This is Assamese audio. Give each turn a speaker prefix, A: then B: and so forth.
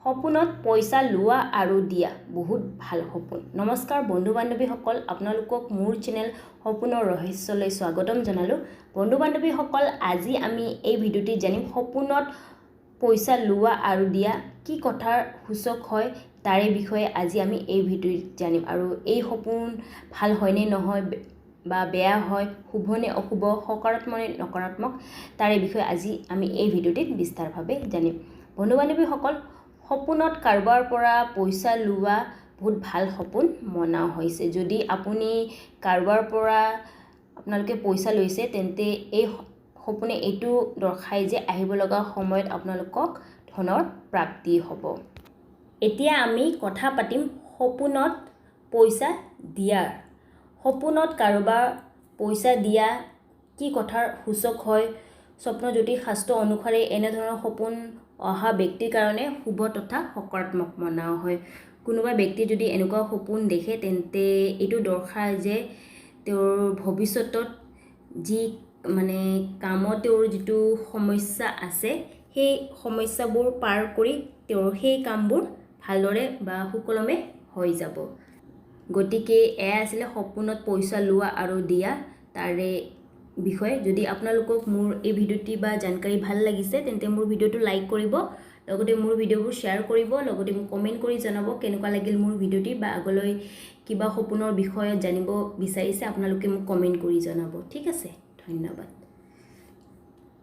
A: সপোনত পইচা লোৱা আৰু দিয়া বহুত ভাল সপোন। নমস্কাৰ বন্ধু বান্ধৱীসকল, আপোনালোকক মোৰ চেনেল সপোনৰ ৰহস্যলৈ স্বাগতম জনালোঁ। বন্ধু বান্ধৱীসকল, আজি আমি এই ভিডিঅ'টি জানিম সপোনত পইচা লোৱা আৰু দিয়া কি কথাৰ সূচক হয় তাৰে বিষয়ে আজি আমি এই ভিডিঅ'ত জানিম। আৰু এই সপোন ভাল হয়নে নহয় বা বেয়া হয়, শুভ নে অশুভ, সকাৰাত্মক নে নকাৰাত্মক, তাৰে বিষয়ে আজি আমি এই ভিডিঅ'টিত বিস্তাৰভাৱে জানিম। বন্ধু বান্ধৱীসকল, সপোনত কাৰোবাৰ পৰা পইচা লোৱা বহুত ভাল সপোন মনা হৈছে। যদি আপুনি কাৰোবাৰ পৰা আপোনালোকে পইচা লৈছে, তেন্তে এই সপোনে এইটো দৰ্শায় যে আহিব লগা সময়ত আপোনালোকক ধনৰ প্ৰাপ্তি হ'ব। এতিয়া আমি কথা পাতিম সপোনত পইচা দিয়াৰ। সপোনত কাৰোবাৰ পইচা দিয়া কি কথাৰ সূচক হয়? স্বপ্নজ্যোতিষ শাস্ত্ৰ অনুসাৰে এনেধৰণৰ সপোন অহা ব্যক্তিৰ কাৰণে শুভ তথা সকাৰাত্মক মনা হয়। কোনোবা ব্যক্তিয়ে যদি এনেকুৱা সপোন দেখে, তেন্তে এইটো দৰ্শায় যে তেওঁৰ ভৱিষ্যতত যি কামত তেওঁৰ যিটো সমস্যা আছে, সেই সমস্যাবোৰ পাৰ কৰি তেওঁৰ সেই কামবোৰ ভালদৰে বা সুকলমে হৈ যাব। গতিকে এয়া আছিলে সপোনত পইচা লোৱা আৰু দিয়া তাৰে বিষয়ে। যদি আপোনালোকক মোৰ এই ভিডিঅ'টি বা জানকাৰী ভাল লাগিছে, তেন্তে মোৰ ভিডিঅ'টো লাইক কৰিব, লগতে মোৰ ভিডিঅ'বোৰ শ্বেয়াৰ কৰিব, লগতে মোক কমেণ্ট কৰি জনাব কেনেকুৱা লাগিল মোৰ ভিডিঅ'টি, বা আগলৈ কিবা সপোনৰ বিষয়ে জানিব বিচাৰিছে আপোনালোকে মোক কমেণ্ট কৰি জনাব। ঠিক আছে, ধন্যবাদ।